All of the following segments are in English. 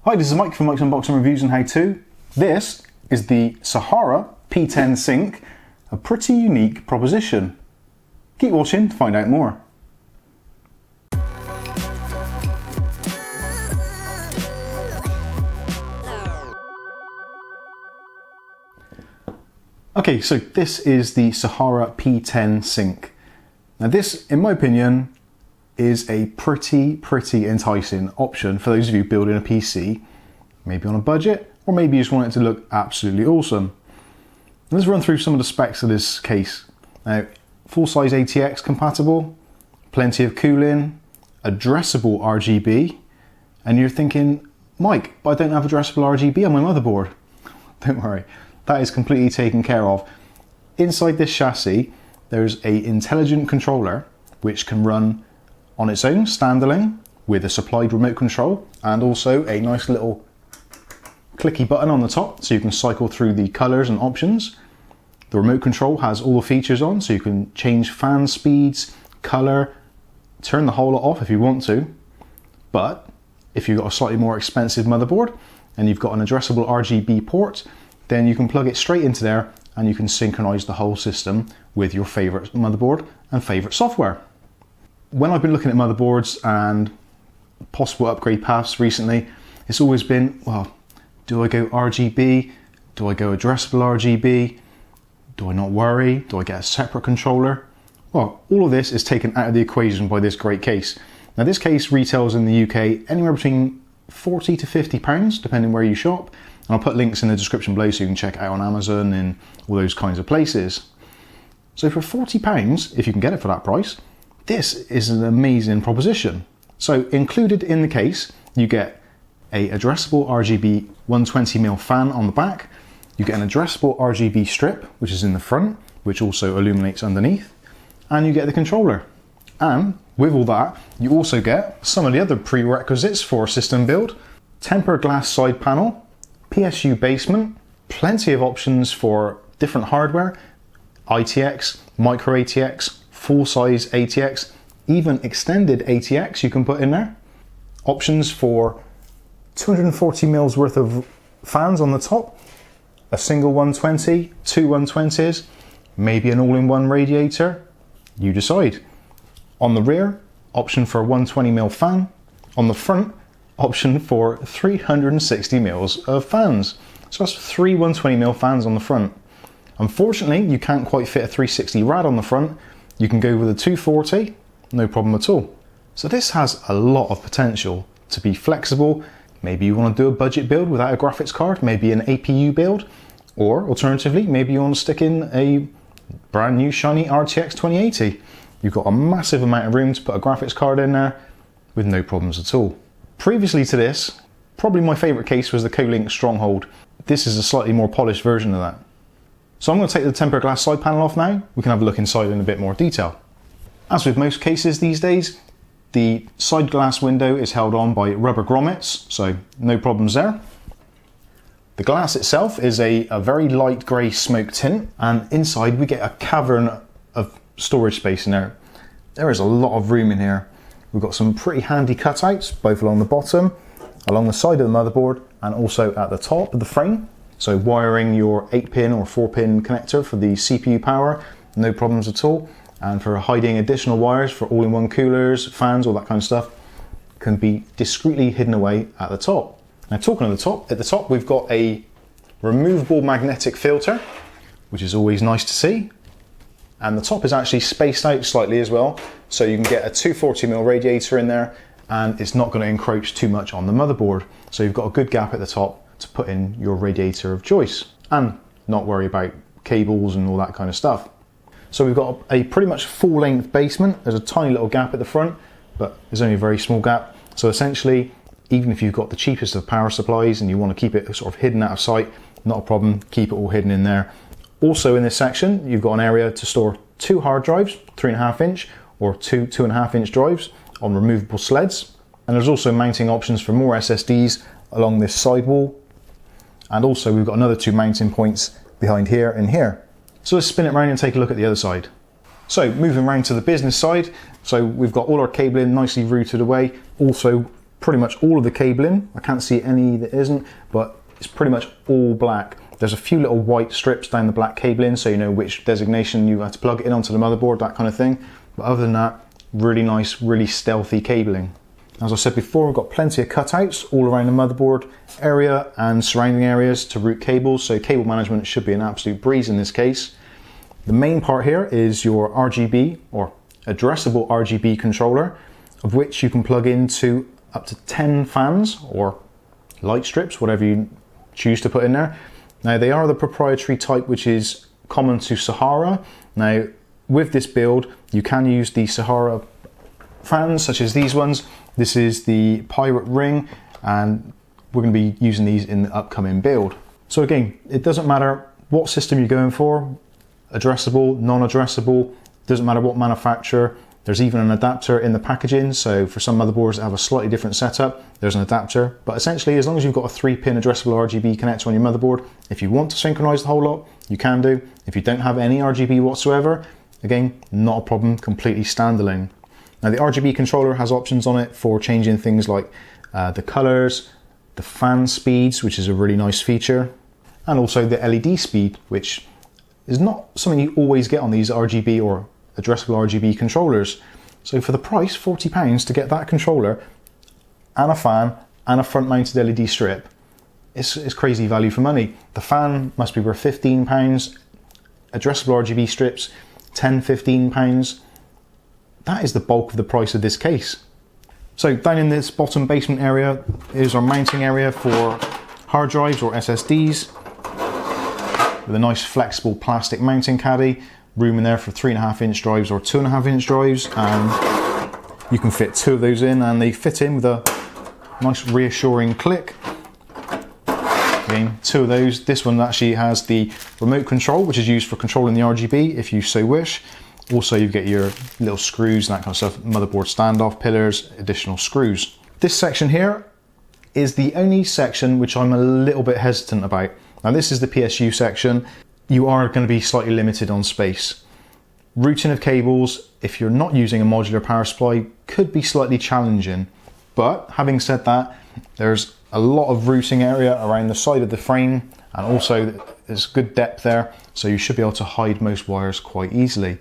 Hi, this is Mike from Mike's Unboxing Reviews and How To. This is the Sahara P10 SYNC, a pretty unique proposition. Keep watching to find out more. Okay, so this is the Sahara P10 SYNC. Now this, in my opinion, is a pretty enticing option for those of you building a PC, maybe on a budget, or maybe you just want it to look absolutely awesome. Let's run through some of the specs of this case. Now, full-size ATX compatible, plenty of cooling, addressable RGB, and you're thinking, Mike, but I don't have addressable RGB on my motherboard. Don't worry, that is completely taken care of. Inside this chassis, there's an intelligent controller which can run on its own, standalone, with a supplied remote control, and also a nice little clicky button on the top so you can cycle through the colors and options. The remote control has all the features on, so you can change fan speeds, color, turn the whole lot off if you want to. But if you've got a slightly more expensive motherboard and you've got an addressable RGB port, then you can plug it straight into there and you can synchronize the whole system with your favorite motherboard and favorite software. When I've been looking at motherboards and possible upgrade paths recently, it's always been, well, do I go RGB? Do I go addressable RGB? Do I not worry? Do I get a separate controller? Well, all of this is taken out of the equation by this great case. Now this case retails in the UK anywhere between £40 to £50, depending where you shop. And I'll put links in the description below so you can check it out on Amazon and all those kinds of places. So for £40, if you can get it for that price, this is an amazing proposition. So included in the case, you get a addressable RGB 120mm fan on the back, you get an addressable RGB strip, which is in the front, which also illuminates underneath, and you get the controller. And with all that, you also get some of the other prerequisites for a system build: tempered glass side panel, PSU basement, plenty of options for different hardware, ITX, micro ATX, full-size ATX, even extended ATX you can put in there. Options for 240mm worth of fans on the top, a single 120, two 120s, maybe an all-in-one radiator, you decide. On the rear, option for a 120mm fan. On the front, option for 360mm of fans. So that's three 120mm fans on the front. Unfortunately, you can't quite fit a 360 rad on the front. You can go with a 240, no problem at all. So this has a lot of potential to be flexible. Maybe you want to do a budget build without a graphics card, maybe an APU build, or alternatively, maybe you want to stick in a brand new shiny RTX 2080. You've got a massive amount of room to put a graphics card in there with no problems at all. Previously to this, probably my favorite case was the Colink Stronghold. This is a slightly more polished version of that. So I'm going to take the tempered glass side panel off now. We can have a look inside in a bit more detail. As with most cases these days, the side glass window is held on by rubber grommets, so no problems there. The glass itself is a very light grey smoke tint, and inside we get a cavern of storage space in there. There is a lot of room in here. We've got some pretty handy cutouts, both along the bottom, along the side of the motherboard, and also at the top of the frame. So wiring your 8-pin or 4-pin connector for the CPU power, no problems at all. And for hiding additional wires for all-in-one coolers, fans, all that kind of stuff, can be discreetly hidden away at the top. Now talking of the top, at the top we've got a removable magnetic filter, which is always nice to see. And the top is actually spaced out slightly as well, so you can get a 240mm radiator in there and it's not going to encroach too much on the motherboard. So you've got a good gap at the top to put in your radiator of choice and not worry about cables and all that kind of stuff. So we've got a pretty much full length basement. There's a tiny little gap at the front, but there's only a very small gap. So essentially, even if you've got the cheapest of power supplies and you want to keep it sort of hidden out of sight, not a problem, keep it all hidden in there. Also in this section, you've got an area to store two hard drives, 3.5 inch or two 2.5 inch drives on removable sleds. And there's also mounting options for more SSDs along this side wall. And also we've got another two mounting points behind here and here. So let's spin it around and take a look at the other side. So moving around to the business side, so we've got all our cabling nicely routed away. Also pretty much all of the cabling. I can't see any that isn't, but it's pretty much all black. There's a few little white strips down the black cabling, so you know which designation you have to plug it in onto the motherboard, that kind of thing. But other than that, really nice, really stealthy cabling. As I said before, we've got plenty of cutouts all around the motherboard area and surrounding areas to route cables, so cable management should be an absolute breeze in this case. The main part here is your RGB or addressable RGB controller, of which you can plug into up to 10 fans or light strips, whatever you choose to put in there. Now they are the proprietary type which is common to Sahara. Now with this build you can use the Sahara fans such as these ones. This is the Pirate ring and we're going to be using these in the upcoming build. So again, it doesn't matter what system you're going for, addressable, non-addressable, doesn't matter what manufacturer. There's even an adapter in the packaging, so for some motherboards that have a slightly different setup, there's an adapter. But essentially, as long as you've got a 3-pin addressable RGB connector on your motherboard, if you want to synchronize the whole lot, you can do. If you don't have any RGB whatsoever, again, not a problem, completely standalone. Now the RGB controller has options on it for changing things like the colors, the fan speeds, which is a really nice feature, and also the LED speed, which is not something you always get on these RGB or addressable RGB controllers. So for the price, £40 to get that controller and a fan and a front mounted LED strip, it's crazy value for money. The fan must be worth £15, addressable RGB strips, £10–15. That is the bulk of the price of this case. So down in this bottom basement area is our mounting area for hard drives or SSDs, with a nice flexible plastic mounting caddy. Room in there for 3.5-inch drives or 2.5-inch drives, and you can fit 2 of those in, and they fit in with a nice reassuring click. Again, 2 of those. This one actually has the remote control, which is used for controlling the RGB if you so wish. Also, you get your little screws and that kind of stuff, motherboard standoff pillars, additional screws. This section here is the only section which I'm a little bit hesitant about. Now this is the PSU section. You are going to be slightly limited on space. Routing of cables, if you're not using a modular power supply, could be slightly challenging. But having said that, there's a lot of routing area around the side of the frame, and also there's good depth there, so you should be able to hide most wires quite easily.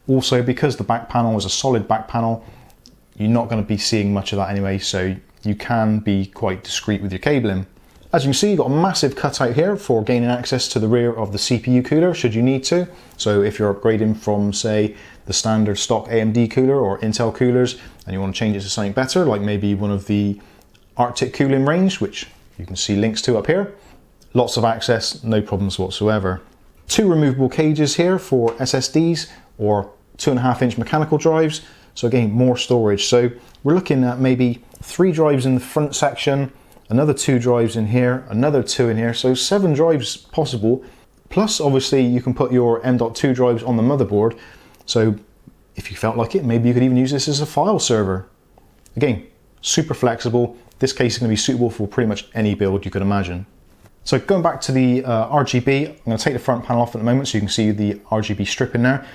Also, because the back panel is a solid back panel, you're not going to be seeing much of that anyway, so you can be quite discreet with your cabling. As you can see, you've got a massive cutout here for gaining access to the rear of the CPU cooler should you need to. So if you're upgrading from, say, the standard stock AMD cooler or Intel coolers and you want to change it to something better, like maybe one of the Arctic cooling range, which you can see links to up here, lots of access, no problems whatsoever. 2 removable cages here for SSDs or 2.5-inch mechanical drives. So again, more storage. So we're looking at maybe 3 drives in the front section, another 2 drives in here, another 2 in here, so 7 drives possible. Plus, obviously, you can put your M.2 drives on the motherboard, so if you felt like it, maybe you could even use this as a file server. Again, super flexible. This case is going to be suitable for pretty much any build you could imagine. So going back to the RGB, I'm going to take the front panel off at the moment so you can see the RGB strip in there.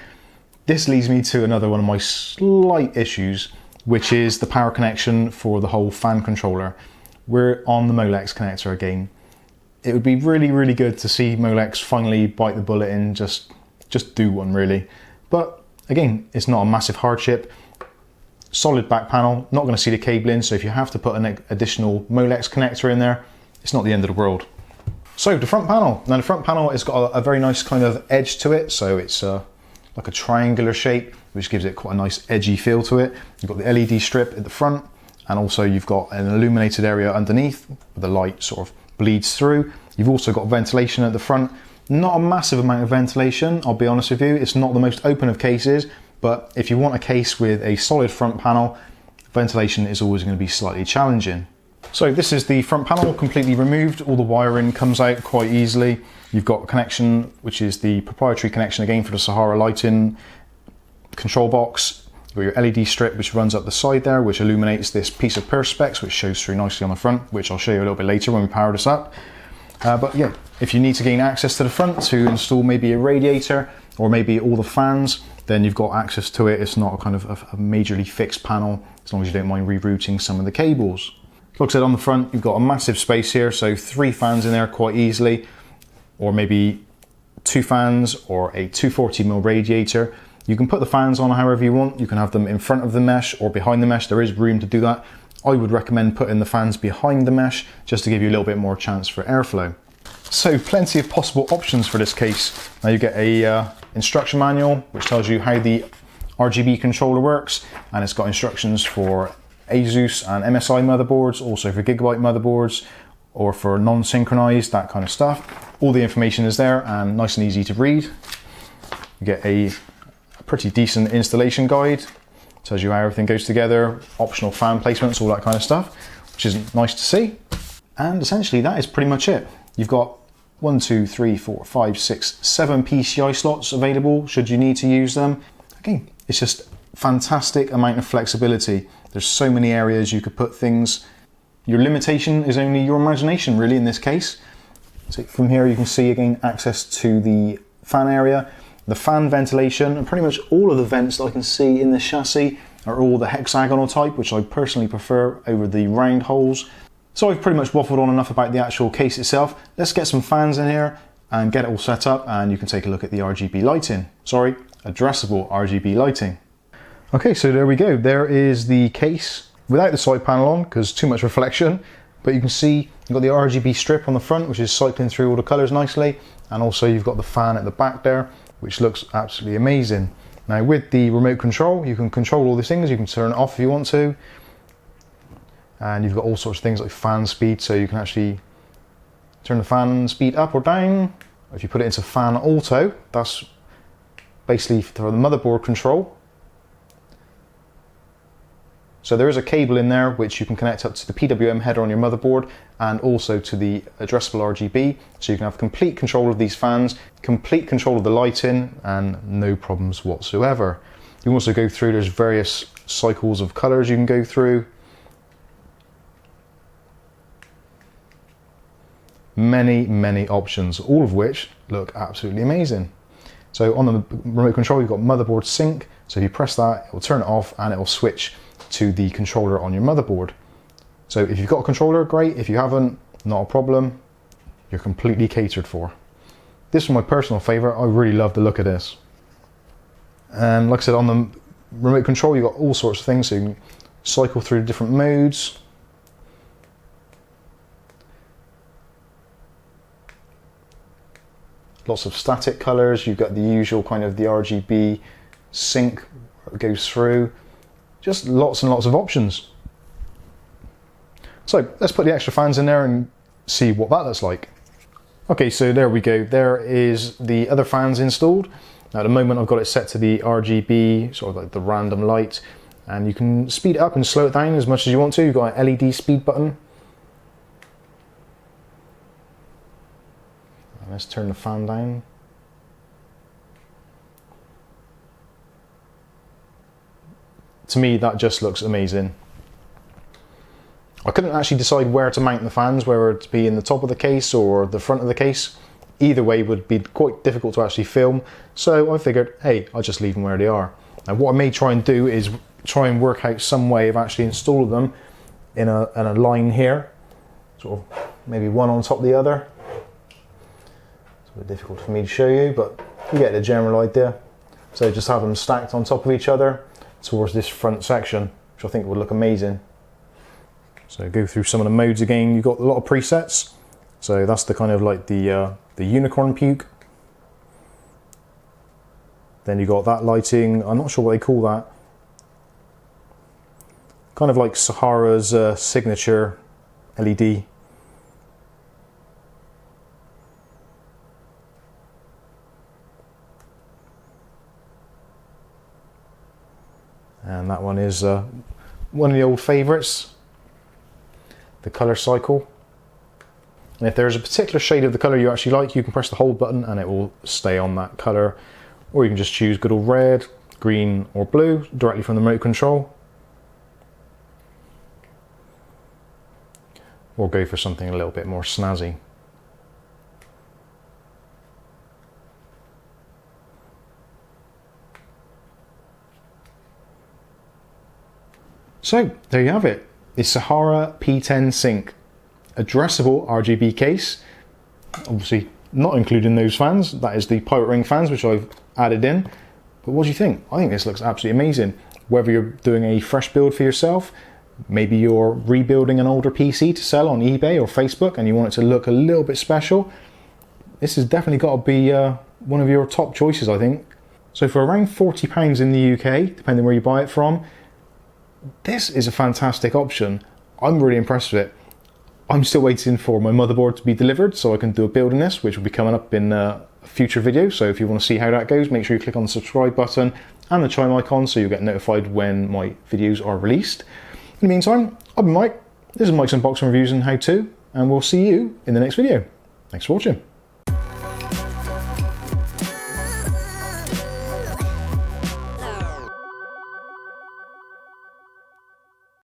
This leads me to another one of my slight issues, which is the power connection for the whole fan controller. We're on the Molex connector again. It would be really, really good to see Molex finally bite the bullet and just do one really. But again, it's not a massive hardship. Solid back panel, not going to see the cabling, so if you have to put an additional Molex connector in there, it's not the end of the world. So the front panel. Now the front panel has got a very nice kind of edge to it, so it's like a triangular shape, which gives it quite a nice edgy feel to it. You've got the LED strip at the front, and also you've got an illuminated area underneath where the light sort of bleeds through. You've also got ventilation at the front. Not a massive amount of ventilation, I'll be honest with you. It's not the most open of cases, but if you want a case with a solid front panel, ventilation is always going to be slightly challenging. So this is the front panel completely removed. All the wiring comes out quite easily. You've got a connection, which is the proprietary connection again for the Sahara lighting control box. You've got your LED strip which runs up the side there, which illuminates this piece of perspex, which shows through nicely on the front, which I'll show you a little bit later when we power this up. But yeah, if you need to gain access to the front to install maybe a radiator or maybe all the fans, then you've got access to it. It's not a kind of a majorly fixed panel, as long as you don't mind rerouting some of the cables. Like I said, on the front, you've got a massive space here, so 3 fans in there quite easily, or maybe 2 fans or a 240mm radiator. You can put the fans on however you want. You can have them in front of the mesh or behind the mesh. There is room to do that. I would recommend putting the fans behind the mesh just to give you a little bit more chance for airflow. So plenty of possible options for this case. Now you get a instruction manual which tells you how the RGB controller works, and it's got instructions for Asus and MSI motherboards, also for Gigabyte motherboards, or for non-synchronized, that kind of stuff. All the information is there and nice and easy to read. You get a pretty decent installation guide. Tells you how everything goes together, optional fan placements, all that kind of stuff, which is nice to see. And essentially that is pretty much it. You've got 1, 2, 3, 4, 5, 6, 7 PCI slots available should you need to use them. Again, it's just fantastic amount of flexibility. There's so many areas you could put things. Your limitation is only your imagination really in this case. So from here you can see again access to the fan area. The fan ventilation, and pretty much all of the vents that I can see in this chassis are all the hexagonal type, which I personally prefer over the round holes. So I've pretty much waffled on enough about the actual case itself. Let's get some fans in here and get it all set up, and you can take a look at the RGB lighting. Sorry, addressable RGB lighting. Okay, so there we go. There is the case without the side panel on because too much reflection, but you can see you've got the RGB strip on the front, which is cycling through all the colors nicely, and also you've got the fan at the back there, which looks absolutely amazing. Now with the remote control, you can control all these things. You can turn it off if you want to. And you've got all sorts of things like fan speed, so you can actually turn the fan speed up or down. If you put it into fan auto, that's basically for the motherboard control. So there is a cable in there which you can connect up to the PWM header on your motherboard and also to the addressable RGB, so you can have complete control of these fans, complete control of the lighting, and no problems whatsoever. You can also go through, there's various cycles of colors you can go through. Many options, all of which look absolutely amazing. So on the remote control you've got motherboard sync, so if you press that it will turn it off and it will switch to the controller on your motherboard. So if you've got a controller, great. If you haven't, not a problem. You're completely catered for. This is my personal favorite. I really love the look of this. And like I said, on the remote control you've got all sorts of things, so you can cycle through different modes. Lots of static colors. You've got the usual kind of the RGB sync that goes through. Just lots and lots of options. So let's put the extra fans in there and see what that looks like. Okay, so there we go. There is the other fans installed. Now at the moment I've got it set to the RGB, sort of like the random light, and you can speed it up and slow it down as much as you want to. You've got an LED speed button. And let's turn the fan down. To me, that just looks amazing. I couldn't actually decide where to mount the fans, whether it be in the top of the case or the front of the case. Either way would be quite difficult to actually film, so I figured, hey, I'll just leave them where they are. Now what I may try and do is try and work out some way of actually installing them in a line here, sort of maybe one on top of the other. It's a bit difficult for me to show you, but you get the general idea. So just have them stacked on top of each other towards this front section, which I think would look amazing. So go through some of the modes again. You've got a lot of presets. So that's the kind of like the unicorn puke. Then you got that lighting. I'm not sure what they call that. Kind of like Sahara's signature LED. And that one is one of the old favourites, the colour cycle. And if there's a particular shade of the colour you actually like, you can press the hold button and it will stay on that colour. Or you can just choose good old red, green or blue directly from the remote control. Or go for something a little bit more snazzy. So there you have it, the Sahara P10 SYNC addressable RGB case. Obviously not including those fans, that is the Pirate Ring fans which I've added in. But what do you think? I think this looks absolutely amazing. Whether you're doing a fresh build for yourself, maybe you're rebuilding an older PC to sell on eBay or Facebook and you want it to look a little bit special, this has definitely got to be one of your top choices, I think. So for around £40 in the UK, depending where you buy it from, this is a fantastic option. I'm really impressed with it. I'm still waiting for my motherboard to be delivered so I can do a build in this, which will be coming up in a future video. So if you want to see how that goes, make sure you click on the subscribe button and the chime icon so you'll get notified when my videos are released. In the meantime, I've been Mike. This is Mike's Unboxing Reviews and How To, and we'll see you in the next video. Thanks for watching.